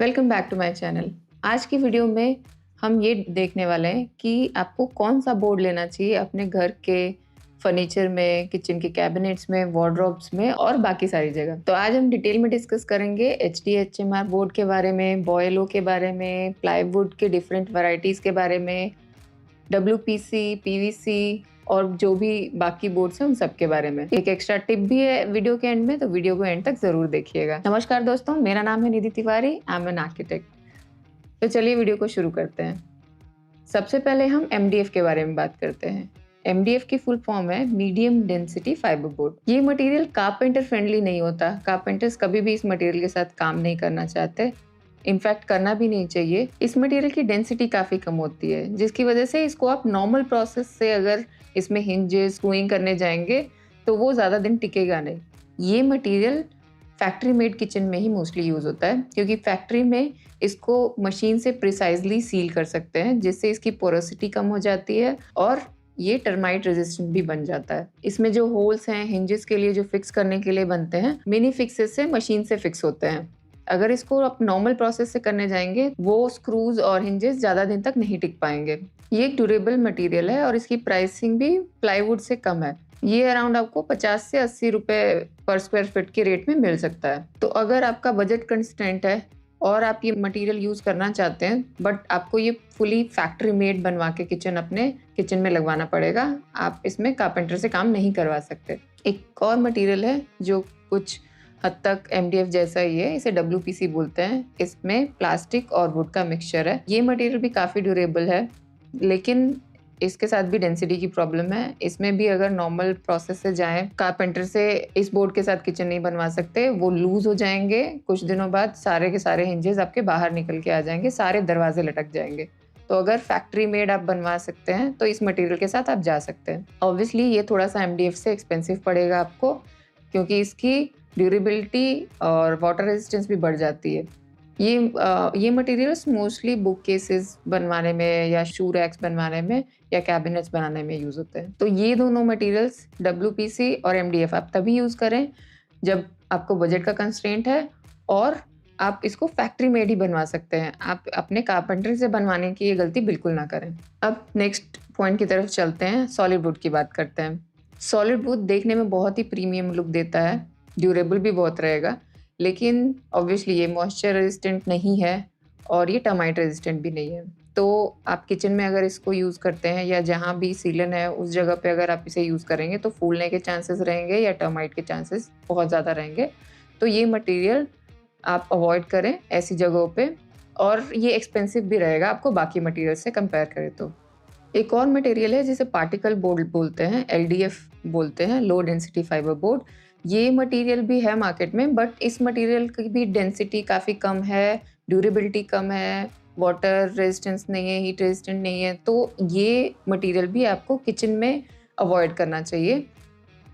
Welcome back to my channel. आज की video में हम ये देखने वाले हैं कि आपको कौन सा बोर्ड लेना चाहिए अपने घर के फर्नीचर में, किचन के कैबिनेट्स में, वार्डरोब्स में और बाकी सारी जगह। तो आज हम डिटेल में डिस्कस करेंगे HDHMR बोर्ड के बारे में, बॉयलो के बारे में, प्लाईवुड के डिफरेंट वैरायटीज के बारे में, WPC, PVC और जो भी बाकी बोर्ड्स हैं उन सब के बारे में। एक एक्स्ट्रा टिप भी है वीडियो के एंड में, तो वीडियो को एंड तक जरूर देखिएगा। नमस्कार दोस्तों, मेरा नाम है Nidhi Tiwari, I am an architect. तो चलिए वीडियो को शुरू करते हैं। सबसे पहले हम MDF के बारे में बात करते हैं। MDF की फुल फॉर्म है मीडियम डेंसिटी फाइबर बोर्ड। ये मटेरियल कारपेंटर फ्रेंडली नहीं होता। कारपेंटर्स कभी भी इस मटेरियल के साथ काम नहीं करना चाहते, इनफैक्ट करना भी नहीं चाहिए। इस मटेरियल की डेंसिटी काफ़ी कम होती है, जिसकी वजह से इसको आप नॉर्मल प्रोसेस से अगर इसमें हिंजेस स्क्रूइंग करने जाएंगे तो वो ज़्यादा दिन टिकेगा नहीं। ये मटेरियल फैक्ट्री मेड किचन में ही मोस्टली यूज़ होता है, क्योंकि फैक्ट्री में इसको मशीन से प्रिसाइजली सील कर सकते हैं, जिससे इसकी पोरोसिटी कम हो जाती है और ये टर्माइट रेजिस्टेंट भी बन जाता है। इसमें जो होल्स हैं हिंजेस के लिए जो फिक्स करने के लिए बनते हैं, मिनी फिक्सेस से मशीन से फिक्स होते हैं। अगर इसको आप नॉर्मल प्रोसेस से करने जाएंगे, वो स्क्रूज और हिंजेस ज़्यादा दिन तक नहीं टिक पाएंगे। ये एक ड्यूरेबल मटेरियल है और इसकी प्राइसिंग भी प्लाईवुड से कम है। ये अराउंड आपको 50 से 80 रुपए पर स्क्वायर फीट के रेट में मिल सकता है। तो अगर आपका बजट कंस्ट्रेंट है और आप ये मटेरियल यूज़ करना चाहते हैं, बट आपको ये फुली फैक्ट्री मेड बनवा के किचन अपने किचन में लगवाना पड़ेगा, आप इसमें कारपेंटर से काम नहीं करवा सकते। एक और मटेरियल है जो कुछ हद तक MDF जैसा ही है, इसे WPC बोलते हैं। इसमें प्लास्टिक और वुड का मिक्सचर है। ये मटेरियल भी काफ़ी ड्यूरेबल है, लेकिन इसके साथ भी डेंसिटी की प्रॉब्लम है। इसमें भी अगर नॉर्मल प्रोसेस से जाएं, कारपेंटर से इस बोर्ड के साथ किचन नहीं बनवा सकते, वो लूज हो जाएंगे। कुछ दिनों बाद सारे के सारे हिंजेस आपके बाहर निकल के आ जाएंगे, सारे दरवाजे लटक जाएंगे। तो अगर फैक्ट्री मेड आप बनवा सकते हैं तो इस मटेरियल के साथ आप जा सकते हैं। ऑब्वियसली ये थोड़ा सा MDF से एक्सपेंसिव पड़ेगा आपको, क्योंकि इसकी ड्यूरेबिलिटी और वाटर रेजिस्टेंस भी बढ़ जाती है। ये मटेरियल्स मोस्टली बुक केसेस बनवाने में या शू रैक्स बनवाने में या कैबिनेट्स बनाने में यूज़ होते हैं। तो ये दोनों मटेरियल्स WPC और MDF आप तभी यूज़ करें जब आपको बजट का कंस्ट्रेंट है और आप इसको फैक्ट्री मेड ही बनवा सकते हैं। आप अपने कारपेंटर से बनवाने की ये गलती बिल्कुल ना करें। अब नेक्स्ट पॉइंट की तरफ चलते हैं, सॉलिड वुड की बात करते हैं। सॉलिड वुड देखने में बहुत ही प्रीमियम लुक देता है, ड्यूरेबल भी बहुत रहेगा, लेकिन ऑब्वियसली ये मॉइस्चर रेजिस्टेंट नहीं है और ये टर्माइट रेजिस्टेंट भी नहीं है। तो आप किचन में अगर इसको यूज़ करते हैं या जहाँ भी सीलन है उस जगह पे अगर आप इसे यूज़ करेंगे तो फूलने के चांसेस रहेंगे या टर्माइट के चांसेस बहुत ज़्यादा रहेंगे। तो ये मटेरियल आप अवॉइड करें ऐसी जगहों पे, और ये एक्सपेंसिव भी रहेगा आपको बाकी मटेरियल से कंपेयर करें तो। एक और मटेरियल है जिसे पार्टिकल बोर्ड बोलते हैं, LDF बोलते हैं, लो डेंसिटी फाइबर बोर्ड। ये मटेरियल भी है मार्केट में, बट इस मटेरियल की भी डेंसिटी काफ़ी कम है, ड्यूरेबिलिटी कम है, वाटर रेजिस्टेंस नहीं है, हीट रेजिस्टेंट नहीं है। तो ये मटेरियल भी आपको किचन में अवॉइड करना चाहिए।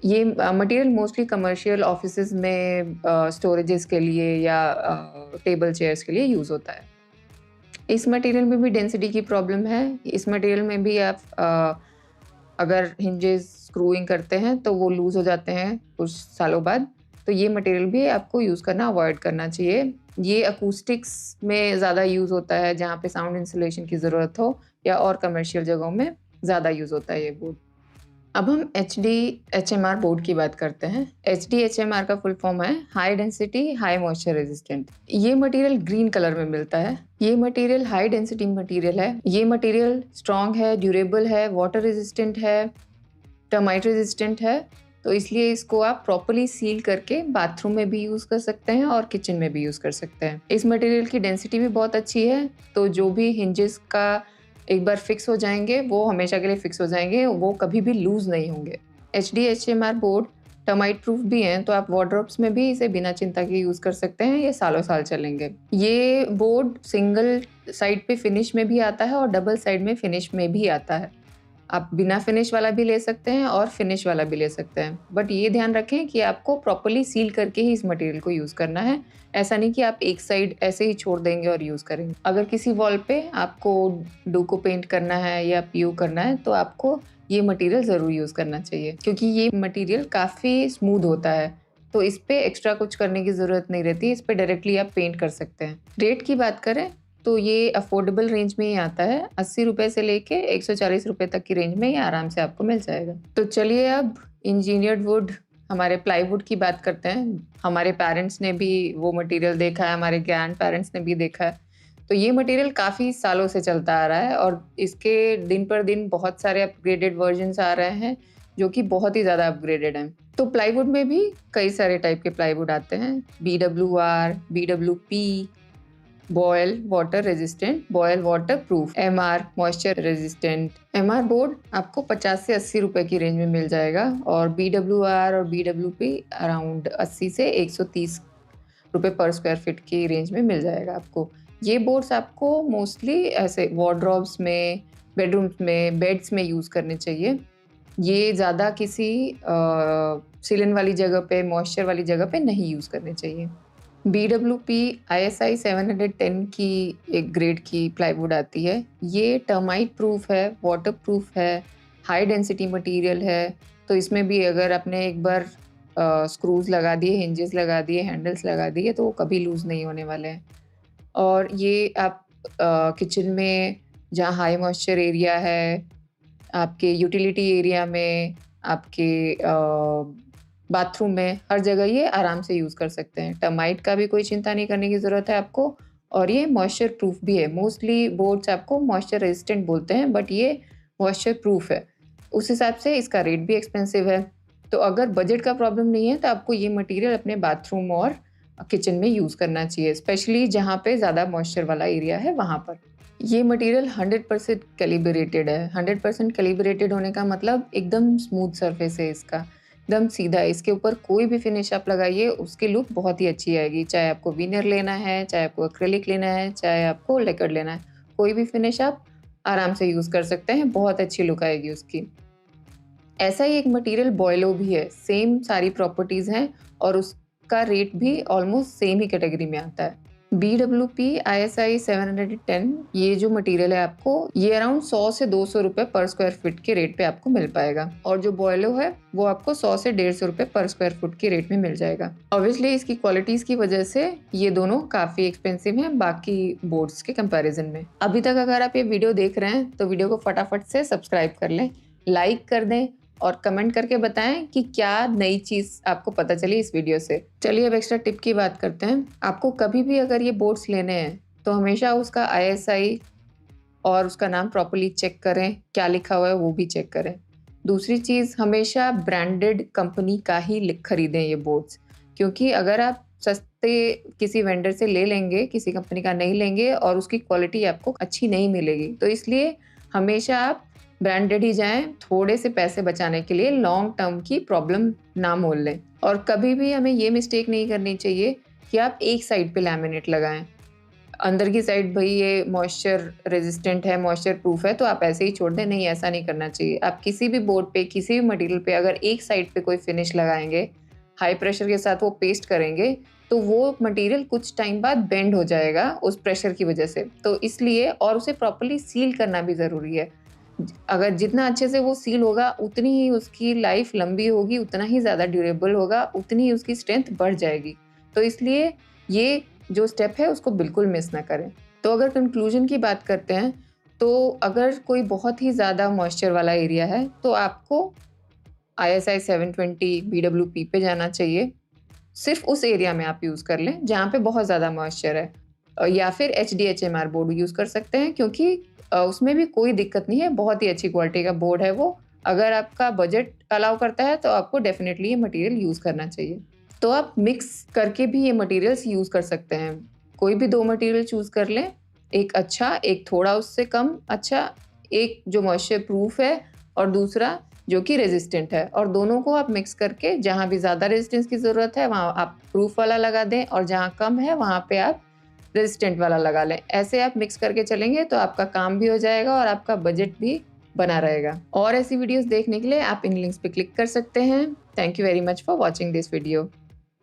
ये मटेरियल मोस्टली कमर्शियल ऑफिसेज में स्टोरेजेस के लिए या टेबल चेयर्स के लिए यूज़ होता है। इस मटेरियल में भी डेंसिटी की प्रॉब्लम है। इस मटेरियल में भी आप अगर हिंजेस स्क्रूइंग करते हैं तो वो लूज़ हो जाते हैं कुछ सालों बाद। तो ये मटेरियल भी आपको यूज़ करना अवॉइड करना चाहिए। ये अकूस्टिक्स में ज़्यादा यूज़ होता है, जहाँ पे साउंड इंसुलेशन की ज़रूरत हो, या और कमर्शियल जगहों में ज़्यादा यूज़ होता है ये बोर्ड। अब हम HDHMR बोर्ड की बात करते हैं। HDHMR का फुल फॉर्म है high density high moisture resistant. ये मटेरियल ग्रीन कलर में मिलता है। ये मटेरियल हाई डेंसिटी मटेरियल है। ये मटेरियल स्ट्रॉन्ग है, ड्यूरेबल है, वाटर रेजिस्टेंट है, टर्माइट रेजिस्टेंट है। तो इसलिए इसको आप प्रॉपर्ली सील करके बाथरूम में भी यूज़ कर सकते हैं और किचन में भी यूज़ कर सकते हैं। इस मटेरियल की डेंसिटी भी बहुत अच्छी है, तो जो भी हिंजेस का एक बार फिक्स हो जाएंगे वो हमेशा के लिए फिक्स हो जाएंगे, वो कभी भी लूज नहीं होंगे। HDHMR बोर्ड टर्माइट प्रूफ भी हैं, तो आप वार्डरोब्स में भी इसे बिना चिंता के यूज़ कर सकते हैं, ये सालों साल चलेंगे। ये बोर्ड सिंगल साइड पे फिनिश में भी आता है और डबल साइड में फिनिश में भी आता है। आप बिना फिनिश वाला भी ले सकते हैं और फिनिश वाला भी ले सकते हैं, बट ये ध्यान रखें कि आपको प्रॉपर्ली सील करके ही इस मटेरियल को यूज़ करना है। ऐसा नहीं कि आप एक साइड ऐसे ही छोड़ देंगे और यूज़ करेंगे। अगर किसी वॉल पे आपको डोको पेंट करना है या PU करना है तो आपको ये मटेरियल ज़रूर यूज़ करना चाहिए, क्योंकि ये मटेरियल काफ़ी स्मूथ होता है। तो इस पे एक्स्ट्रा कुछ करने की ज़रूरत नहीं रहती, इस पे डायरेक्टली आप पेंट कर सकते हैं। रेट की बात करें तो ये अफोर्डेबल रेंज में ही आता है, 80 रुपए से लेके 140 रुपए तक की रेंज में ये आराम से आपको मिल जाएगा। तो चलिए अब इंजीनियर्ड वुड, हमारे प्लाईवुड की बात करते हैं। हमारे पेरेंट्स ने भी वो मटेरियल देखा है, हमारे ग्रैंड पेरेंट्स ने भी देखा है। तो ये मटेरियल काफ़ी सालों से चलता आ रहा है और इसके दिन पर दिन बहुत सारे अपग्रेडेड वर्जन्स आ रहे हैं, जो कि बहुत ही ज़्यादा अपग्रेडेड हैं। तो प्लाईवुड में भी कई सारे टाइप के प्लाईवुड आते हैं, BWR, BWP, boil water resistant, boil water proof, MR moisture resistant. MR board आपको 50 से 80 रुपए की रेंज में मिल जाएगा और BWR और BWP अराउंड 80 से 130 रुपए पर स्क्वायर फीट की रेंज में मिल जाएगा आपको। ये बोर्ड्स आपको मोस्टली ऐसे वार्डरोब्स में, बेडरूम्स में, बेड्स में यूज़ करने चाहिए। ये ज़्यादा किसी सीलन वाली जगह पे, मॉइस्चर वाली जगह पे नहीं यूज़ करने चाहिए। BWP ISI 710 की एक ग्रेड की प्लाईवुड आती है। ये टर्माइट प्रूफ है, वाटर प्रूफ है, हाई डेंसिटी मटेरियल है। तो इसमें भी अगर आपने एक बार स्क्रूज लगा दिए, हिंजेस लगा दिए, हैंडल्स लगा दिए तो वो कभी लूज़ नहीं होने वाले हैं। और ये आप किचन में जहाँ हाई मॉइस्चर एरिया है, आपके यूटिलिटी एरिया में, आपके बाथरूम में, हर जगह ये आराम से यूज़ कर सकते हैं। टर्माइट का भी कोई चिंता नहीं करने की ज़रूरत है आपको और ये मॉइस्चर प्रूफ भी है। मोस्टली बोर्ड्स आपको मॉइस्चर रेजिस्टेंट बोलते हैं, बट ये मॉइस्चर प्रूफ है। उस हिसाब से इसका रेट भी एक्सपेंसिव है। तो अगर बजट का प्रॉब्लम नहीं है तो आपको ये मटेरियल अपने बाथरूम और किचन में यूज़ करना चाहिए, स्पेशली जहाँ पे ज़्यादा मॉइस्चर वाला एरिया है वहाँ पर। ये मटेरियल 100% कैलिब्रेटेड है। 100% कैलिब्रेटेड होने का मतलब एकदम स्मूथ सरफेस है इसका, एकदम सीधा है। इसके ऊपर कोई भी फिनिश आप लगाइए उसकी लुक बहुत ही अच्छी आएगी। चाहे आपको विनर लेना है, चाहे आपको एक्रेलिक लेना है, चाहे आपको लेकर लेना है, कोई भी फिनिश आप आराम से यूज़ कर सकते हैं, बहुत अच्छी लुक आएगी उसकी। ऐसा ही एक मटेरियल बॉयलो भी है, सेम सारी प्रॉपर्टीज़ हैं और उसका रेट भी ऑलमोस्ट सेम ही कैटेगरी में आता है। BWP ISI 710 ये जो मटेरियल है आपको, ये अराउंड 100 से 200 रुपए पर स्क्वायर फीट के रेट पे आपको मिल पाएगा और जो बॉयलो है वो आपको 100 से 150 रुपए पर स्क्वायर फुट के रेट में मिल जाएगा। ऑब्वियसली इसकी क्वालिटीज की वजह से ये दोनों काफी एक्सपेंसिव हैं बाकी बोर्ड्स के कंपैरिजन में। अभी तक अगर आप ये वीडियो देख रहे हैं तो वीडियो को फटाफट से सब्सक्राइब कर लें, लाइक कर दें और कमेंट करके बताएं कि क्या नई चीज़ आपको पता चली इस वीडियो से। चलिए अब एक्स्ट्रा टिप की बात करते हैं। आपको कभी भी अगर ये बोर्ड्स लेने हैं तो हमेशा उसका ISI और उसका नाम प्रॉपर्ली चेक करें, क्या लिखा हुआ है वो भी चेक करें। दूसरी चीज़, हमेशा ब्रांडेड कंपनी का ही खरीदें ये बोर्ड्स, क्योंकि अगर आप सस्ते किसी वेंडर से ले लेंगे, किसी कंपनी का नहीं लेंगे और उसकी क्वालिटी आपको अच्छी नहीं मिलेगी। तो इसलिए हमेशा आप ब्रांडेड ही जाएं, थोड़े से पैसे बचाने के लिए, लॉन्ग टर्म की प्रॉब्लम ना मोल लें। और कभी भी हमें ये मिस्टेक नहीं करनी चाहिए कि आप एक साइड पे लैमिनेट लगाएं, अंदर की साइड भाई ये मॉइस्चर रेजिस्टेंट है, मॉइस्चर प्रूफ है तो आप ऐसे ही छोड़ दें। नहीं, ऐसा नहीं करना चाहिए। आप किसी भी बोर्ड पे, किसी भी मटेरियल पे अगर एक साइड पे कोई फिनिश लगाएंगे, हाई प्रेशर के साथ वो पेस्ट करेंगे तो वो मटेरियल कुछ टाइम बाद बेंड हो जाएगा उस प्रेशर की वजह से। तो इसलिए, और उसे प्रॉपर्ली सील करना भी ज़रूरी है। अगर जितना अच्छे से वो सील होगा उतनी ही उसकी लाइफ लंबी होगी, उतना ही ज़्यादा ड्यूरेबल होगा, उतनी ही उसकी स्ट्रेंथ बढ़ जाएगी। तो इसलिए ये जो स्टेप है उसको बिल्कुल मिस ना करें। तो अगर कंक्लूजन की बात करते हैं तो अगर कोई बहुत ही ज़्यादा मॉइस्चर वाला एरिया है तो आपको ISI 720 BWP पे जाना चाहिए। सिर्फ उस एरिया में आप यूज़ कर लें जहाँ पे बहुत ज़्यादा मॉइस्चर है, या फिर HDHMR बोर्ड यूज़ कर सकते हैं, क्योंकि उसमें भी कोई दिक्कत नहीं है, बहुत ही अच्छी क्वालिटी का बोर्ड है वो। अगर आपका बजट अलाउ करता है तो आपको डेफिनेटली ये मटेरियल यूज़ करना चाहिए। तो आप मिक्स करके भी ये मटेरियल्स यूज़ कर सकते हैं। कोई भी 2 मटेरियल चूज़ कर लें, एक अच्छा, एक थोड़ा उससे कम अच्छा, एक जो मॉइस्चर प्रूफ है और दूसरा जो कि रेजिस्टेंट है, और दोनों को आप मिक्स करके जहाँ भी ज़्यादा रेजिस्टेंस की ज़रूरत है वहाँ आप प्रूफ वाला लगा दें और जहाँ कम है वहाँ पे आप रेजिस्टेंट वाला लगा लें। ऐसे आप मिक्स करके चलेंगे तो आपका काम भी हो जाएगा और आपका बजट भी बना रहेगा। और ऐसी वीडियोस देखने के लिए आप इन लिंक्स पे क्लिक कर सकते हैं। Thank you very much for watching this video.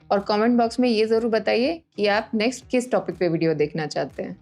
और कमेंट बॉक्स में ये ज़रूर बताइए कि आप नेक्स्ट किस टॉपिक पे वीडियो देखना चाहते हैं।